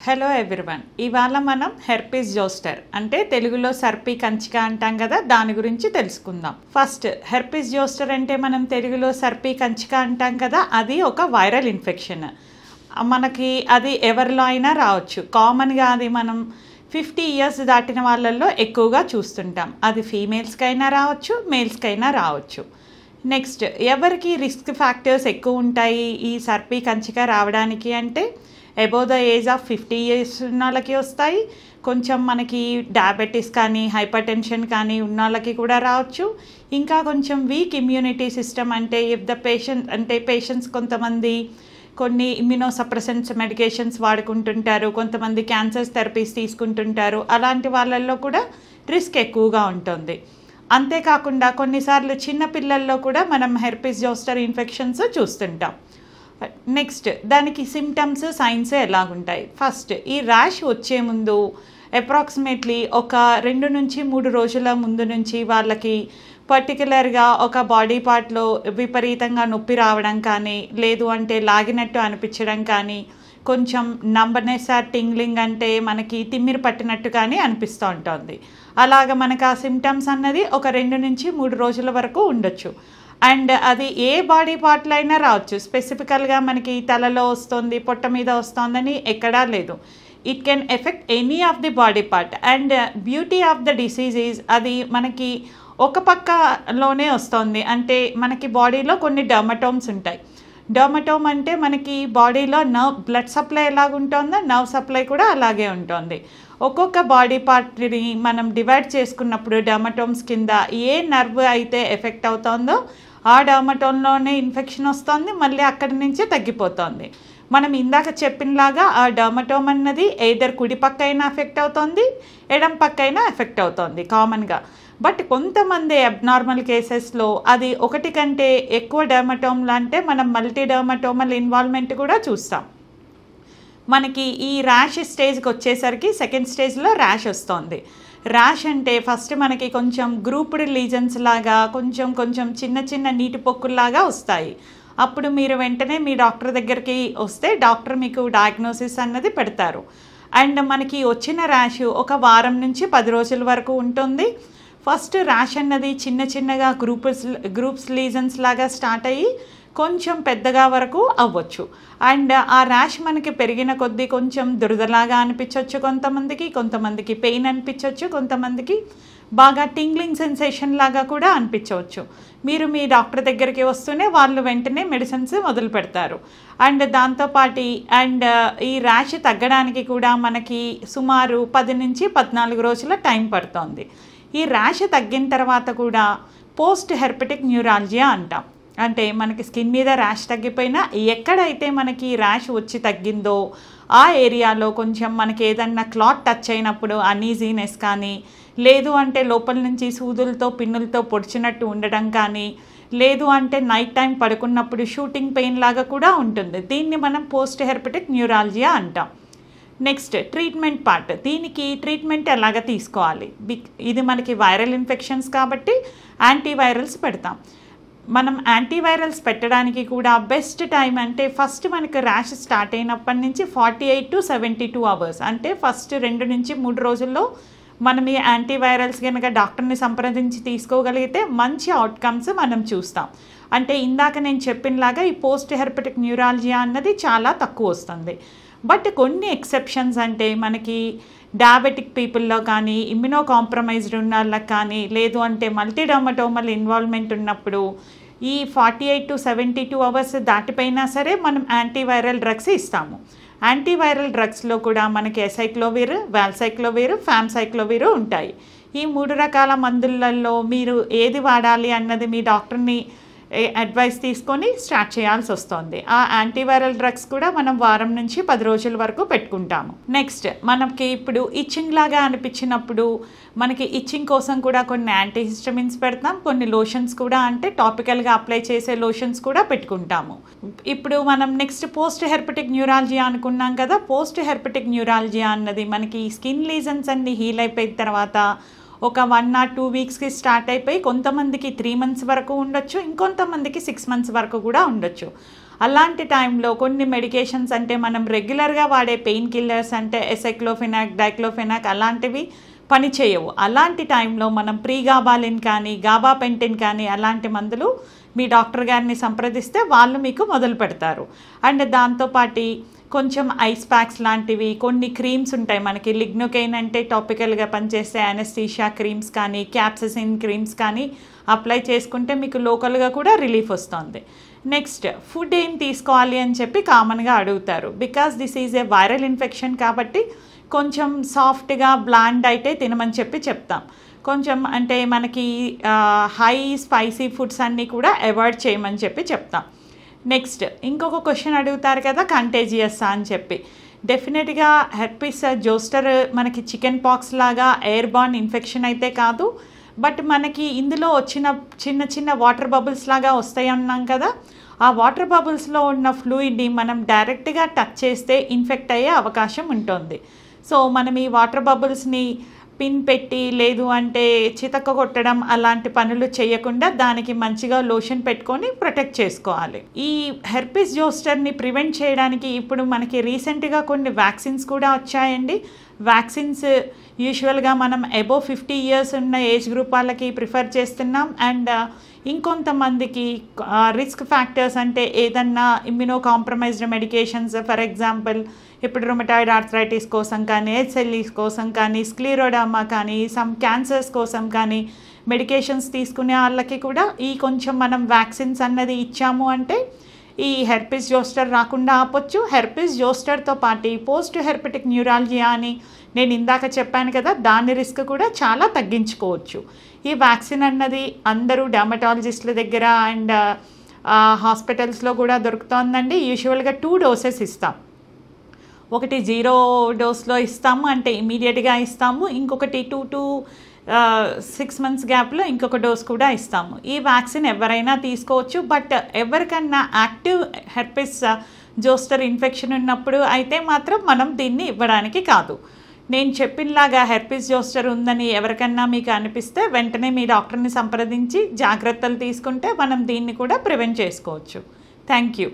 Hello everyone, ఇవాళ మనం herpes zoster అంటే తెలుగులో సర్పి కంచిక అంటాం కదా, దాని గురించి తెలుసుకుందాం. ఫస్ట్, హెర్పిస్ జోస్టర్ అంటే మనం తెలుగులో సర్పి కంచిక అంటాం కదా, అది ఒక వైరల్ ఇన్ఫెక్షన్. మనకి అది ఎవరిలో అయినా రావచ్చు. కామన్గా అది మనం 50 ఇయర్స్ దాటిన వాళ్ళల్లో ఎక్కువగా చూస్తుంటాం. అది ఫీమేల్స్కైనా రావచ్చు, మేల్స్కైనా రావచ్చు. నెక్స్ట్, ఎవరికి రిస్క్ ఫ్యాక్టర్స్ ఎక్కువ ఉంటాయి ఈ సర్పి కంచిక రావడానికి అంటే above the age of 50 years ఉన్న వాళ్ళకి వస్తాయి. కొంచెం మనకి డయాబెటీస్ కానీ హైపర్ టెన్షన్ కానీ ఉన్న వాళ్ళకి కూడా రావచ్చు. ఇంకా కొంచెం వీక్ ఇమ్యూనిటీ సిస్టమ్ అంటే ఇఫ్ ద పేషెంట్స్ కొంతమంది కొన్ని ఇమ్యూనోసప్రెసెంట్స్ మెడికేషన్స్ వాడుకుంటుంటారు, కొంతమంది క్యాన్సర్ థెరపీస్ తీసుకుంటుంటారు. అలాంటి వాళ్ళల్లో కూడా రిస్క్ ఎక్కువగా ఉంటుంది. అంతేకాకుండా కొన్నిసార్లు చిన్నపిల్లల్లో కూడా మనం హెర్పిస్ జోస్టర్ ఇన్ఫెక్షన్స్ చూస్తుంటాం. నెక్స్ట్, దానికి సిమ్టమ్స్ సైన్స్ ఎలాగుంటాయి. ఫస్ట్, ఈ ర్యాష్ వచ్చే ముందు అప్రాక్సిమేట్లీ ఒక 2 నుంచి 3 రోజుల ముందు నుంచి వాళ్ళకి పర్టికులర్గా ఒక బాడీ పార్ట్లో విపరీతంగా నొప్పి రావడం కానీ, లేదు అంటే లాగినట్టు అనిపించడం కానీ, కొంచెం నంబర్నెస్ ఆర్ టింగ్లింగ్ అంటే మనకి తిమ్మిరి పట్టినట్టు కానీ అనిపిస్తూ ఉంటుంది. అలాగ మనకు ఆ సిమ్టమ్స్ అన్నది ఒక 2 నుంచి 3 రోజుల వరకు ఉండొచ్చు. అండ్ అది ఏ బాడీ పార్ట్లో అయినా రావచ్చు. స్పెసిఫికల్గా మనకి తలలో వస్తుంది, పొట్ట మీద వస్తుందని ఎక్కడా లేదు. It can affect any of the body part. And beauty of the disease is అది మనకి ఒక పక్కలోనే వస్తుంది. అంటే మనకి బాడీలో కొన్ని డర్మటోమ్స్ ఉంటాయి. డర్మటోమ్ అంటే మనకి బాడీలో బ్లడ్ సప్లై ఎలాగుంటుందో నర్వ్ సప్లై కూడా అలాగే ఉంటుంది. ఒక్కొక్క బాడీ పార్ట్ని మనం డివైడ్ చేసుకున్నప్పుడు డర్మటోమ్స్ కింద ఏ నర్వ్ అయితే ఎఫెక్ట్ అవుతుందో ఆ డర్మటోమ్లోనే ఇన్ఫెక్షన్ వస్తుంది, మళ్ళీ అక్కడి నుంచే తగ్గిపోతుంది. మనం ఇందాక చెప్పినలాగా ఆ డర్మటోమ్ అన్నది ఎయిదర్ కుడి పక్క అయినా ఎఫెక్ట్ అవుతుంది, ఎడం పక్క అయినా ఎఫెక్ట్ అవుతుంది కామన్గా. బట్ కొంతమంది అబ్నార్మల్ కేసెస్లో అది ఒకటి కంటే ఎక్కువ డర్మటోమ్లు అంటే మనం మల్టీ డర్మటోమల్ ఇన్వాల్వ్మెంట్ కూడా చూస్తాం. మనకి ఈ ర్యాష్ స్టేజ్కి వచ్చేసరికి సెకండ్ స్టేజ్లో ర్యాష్ వస్తుంది. ర్యాష్ అంటే ఫస్ట్ మనకి కొంచెం గ్రూప్డ్ లీజన్స్ లాగా కొంచెం చిన్న నీటి పొక్కుల్లాగా వస్తాయి. అప్పుడు మీరు వెంటనే మీ డాక్టర్ దగ్గరికి వస్తే డాక్టర్ మీకు డయాగ్నోసిస్ అన్నది పెడతారు. అండ్ మనకి వచ్చిన ర్యాష్ ఒక వారం నుంచి 10 రోజుల వరకు ఉంటుంది. ఫస్ట్ ర్యాష్ అన్నది చిన్నగా గ్రూప్స్ లీజన్స్ లాగా స్టార్ట్ అయ్యి కొంచెం పెద్దగా వరకు అవ్వచ్చు. అండ్ ఆ ర్యాష్ మనకి పెరిగిన కొద్దీ కొంచెం దురదలాగా అనిపించవచ్చు, కొంతమందికి పెయిన్ అనిపించవచ్చు, కొంతమందికి బాగా టింగ్లింగ్ సెన్సేషన్ లాగా కూడా అనిపించవచ్చు. మీరు మీ డాక్టర్ దగ్గరికి వస్తూనే వాళ్ళు వెంటనే మెడిసిన్స్ మొదలు పెడతారు. అండ్ దాంతోపాటు ఈ ర్యాష్ తగ్గడానికి కూడా మనకి సుమారు 10 నుంచి 14 రోజుల టైం పడుతుంది. ఈ ర్యాష్ తగ్గిన తర్వాత కూడా పోస్ట్ హెర్పెటిక్ న్యూరాలజియా అంటాం. అంటే మనకి స్కిన్ మీద ర్యాష్ తగ్గిపోయినా ఎక్కడైతే మనకి ర్యాష్ వచ్చి తగ్గిందో ఆ ఏరియాలో కొంచెం మనకి ఏదన్నా క్లాట్ టచ్ అయినప్పుడు అనీజీనెస్ కానీ, లేదు అంటే లోపల నుంచి సూదులతో పిన్నులతో పొడిచినట్టు ఉండడం కానీ, లేదు అంటే నైట్ టైం పడుకున్నప్పుడు షూటింగ్ పెయిన్ లాగా కూడా ఉంటుంది. దీన్ని మనం పోస్ట్ హెర్పెటిక్ న్యూరాలజియా అంటాం. Next, treatment part. దీనికి ట్రీట్మెంట్ ఎలాగ తీసుకోవాలి? ఇది మనకి వైరల్ ఇన్ఫెక్షన్స్ కాబట్టి యాంటీవైరల్స్ పెడతాం. మనం యాంటీవైరల్స్ పెట్టడానికి కూడా బెస్ట్ టైం అంటే ఫస్ట్ మనకి ర్యాష్ స్టార్ట్ అయినప్పటి నుంచి 48 to 72 అవర్స్ అంటే ఫస్ట్ 2 నుంచి 3 రోజుల్లో మనం ఈ యాంటీవైరల్స్ కనుక డాక్టర్ని సంప్రదించి తీసుకోగలిగితే మంచి అవుట్కమ్స్ మనం చూస్తాం. అంటే ఇందాక నేను చెప్పినలాగా ఈ పోస్ట్ హెర్పెటిక్ న్యూరాలజియా అన్నది చాలా తక్కువ వస్తుంది. బట్ కొన్ని ఎక్సెప్షన్స్ అంటే మనకి డయాబెటిక్ పీపుల్లో కానీ, ఇమ్యూనో కాంప్రమైజ్డ్ ఉన్న వాళ్ళకి కానీ, లేదు అంటే మల్టీ డర్మటోమల్ ఇన్వాల్వ్మెంట్ ఉన్నప్పుడు ఈ 48 to 72 అవర్స్ దాటిపోయినా సరే మనం యాంటీవైరల్ డ్రగ్స్ ఇస్తాము. యాంటీవైరల్ డ్రగ్స్లో కూడా మనకి ఎసైక్లోవిర్, వాల్సైక్లోవిర్, ఫ్యామ్సైక్లోవిర్ ఉంటాయి. ఈ 3 రకాల మందులలో మీరు ఏది వాడాలి అన్నది మీ డాక్టర్ని అడ్వైస్ తీసుకొని స్టార్ట్ చేయాల్సి వస్తుంది. ఆ యాంటీవైరల్ డ్రగ్స్ కూడా మనం వారం నుంచి 10 రోజుల వరకు పెట్టుకుంటాము. నెక్స్ట్, మనకి ఇప్పుడు ఇచ్చింగ్ లాగా అనిపించినప్పుడు మనకి ఇచ్చింగ్ కోసం కూడా కొన్ని యాంటీహిస్టమిన్స్ పెడతాం, కొన్ని లోషన్స్ కూడా అంటే టాపికల్గా అప్లై చేసే లోషన్స్ కూడా పెట్టుకుంటాము. ఇప్పుడు మనం నెక్స్ట్ పోస్ట్ హెర్పెటిక్ న్యూరాలజియా అనుకున్నాం కదా. పోస్ట్ హెర్పెటిక్ న్యూరాలజియా అన్నది మనకి స్కిన్ లీజన్స్ అన్ని హీల్ అయిపోయిన తర్వాత ఒక 1 or 2 వీక్స్కి స్టార్ట్ అయిపోయి కొంతమందికి 3 months వరకు ఉండొచ్చు, ఇంకొంతమందికి 6 months వరకు కూడా ఉండొచ్చు. అలాంటి టైంలో కొన్ని మెడికేషన్స్ అంటే మనం రెగ్యులర్గా వాడే పెయిన్ కిల్లర్స్ అంటే ఎసైక్లోఫెనాక్, డైక్లోఫెనాక్ అలాంటివి పని చేయవు. అలాంటి టైంలో మనం ప్రీగాబాలిన్ కానీ గాబాపెంటిన్ కానీ అలాంటి మందులు మీ డాక్టర్ గారిని సంప్రదిస్తే వాళ్ళు మీకు మొదలు పెడతారు. అండ్ దాంతోపాటు కొంచెం ఐస్ ప్యాక్స్ లాంటివి, కొన్ని క్రీమ్స్ ఉంటాయి మనకి. లిగ్నోకైన్ అంటే టాపికల్గా పనిచేసే అనెస్థీషియా క్రీమ్స్ కానీ, క్యాప్ససిన్ క్రీమ్స్ కానీ అప్లై చేసుకుంటే మీకు లోకల్గా కూడా రిలీఫ్ వస్తుంది. నెక్స్ట్, ఫుడ్ ఏం తీసుకోవాలి అని చెప్పి కామన్గా అడుగుతారు. Because this is a viral infection కాబట్టి కొంచెం సాఫ్ట్గా బ్లాండ్ అయితే తినమని చెప్పి చెప్తాం. కొంచెం అంటే మనకి హై స్పైసీ ఫుడ్స్ అన్నీ కూడా అవాయిడ్ చేయమని చెప్పి చెప్తాం. నెక్స్ట్, ఇంకొక క్వశ్చన్ అడుగుతారు కదా, కంటేజియస్సా అని చెప్పి. డెఫినెట్గా హెర్పిస్ జోస్టర్ మనకి చికెన్ పాక్స్ లాగా ఎయిర్ బార్న్ ఇన్ఫెక్షన్ అయితే కాదు. బట్ మనకి ఇందులో వచ్చిన చిన్న చిన్న వాటర్ బబుల్స్ లాగా వస్తాయి అన్నాం కదా, ఆ వాటర్ బబుల్స్లో ఉన్న ఫ్లూయిడ్ని మనం డైరెక్ట్గా టచ్ చేస్తే ఇన్ఫెక్ట్ అయ్యే అవకాశం ఉంటుంది. సో మనం ఈ వాటర్ బబుల్స్ని పిన్ పెట్టి లేదు అంటే చితక కొట్టడం అలాంటి పనులు చేయకుండా దానికి మంచిగా లోషన్ పెట్టుకొని ప్రొటెక్ట్ చేసుకోవాలి. ఈ హెర్పిస్ జోస్టర్ని ప్రివెంట్ చేయడానికి ఇప్పుడు మనకి రీసెంట్గా కొన్ని వ్యాక్సిన్స్ కూడా వచ్చాయండి. వ్యాక్సిన్స్ యూజువల్గా మనం అబోవ్ 50 ఇయర్స్ ఉన్న ఏజ్ గ్రూప్ వాళ్ళకి ప్రిఫర్ చేస్తున్నాం. అండ్ ఇంకొంతమందికి రిస్క్ ఫ్యాక్టర్స్ అంటే ఏదన్నా immuno compromised medications, for example ఇప్పుడు రుమటాయిడ్ ఆర్థరైటిస్ కోసం కానీ, హెచ్ఎల్ఈ కోసం కానీ, స్క్లీరోడర్మా కానీ, సమ్ క్యాన్సర్స్ కోసం కానీ మెడికేషన్స్ తీసుకునే వాళ్ళకి కూడా ఈ కొంచెం మనం వ్యాక్సిన్స్ అన్నది ఇచ్చాము అంటే ఈ హెర్పిస్ జోస్టర్ రాకుండా ఆపొచ్చు. హెర్పిస్ జోస్టర్తో పాటు పోస్ట్ హెర్పెటిక్ న్యూరాలజియా అని నేను ఇందాక చెప్పాను కదా, దాని రిస్క్ కూడా చాలా తగ్గించుకోవచ్చు. ఈ వ్యాక్సిన్ అన్నది అందరూ డర్మటాలజిస్టుల దగ్గర అండ్ హాస్పిటల్స్లో కూడా దొరుకుతుందండి. యూజువల్గా 2 డోసెస్ ఇస్తాం. ఒకటి 0 డోస్లో ఇస్తాము, అంటే ఇమీడియట్గా ఇస్తాము. ఇంకొకటి 2 to 6 months గ్యాప్లో ఇంకొక డోస్ కూడా ఇస్తాము. ఈ వ్యాక్సిన్ ఎవరైనా తీసుకోవచ్చు. బట్ ఎవరికన్నా యాక్టివ్ హెర్పిస్ జోస్టర్ ఇన్ఫెక్షన్ ఉన్నప్పుడు అయితే మాత్రం మనం దీన్ని ఇవ్వడానికి కాదు. నేను చెప్పినలాగా హెర్పిస్ జోస్టర్ ఉందని ఎవరికన్నా మీకు అనిపిస్తే వెంటనే మీ డాక్టర్ని సంప్రదించి జాగ్రత్తలు తీసుకుంటే మనం దీన్ని కూడా ప్రివెంట్ చేసుకోవచ్చు. Thank you.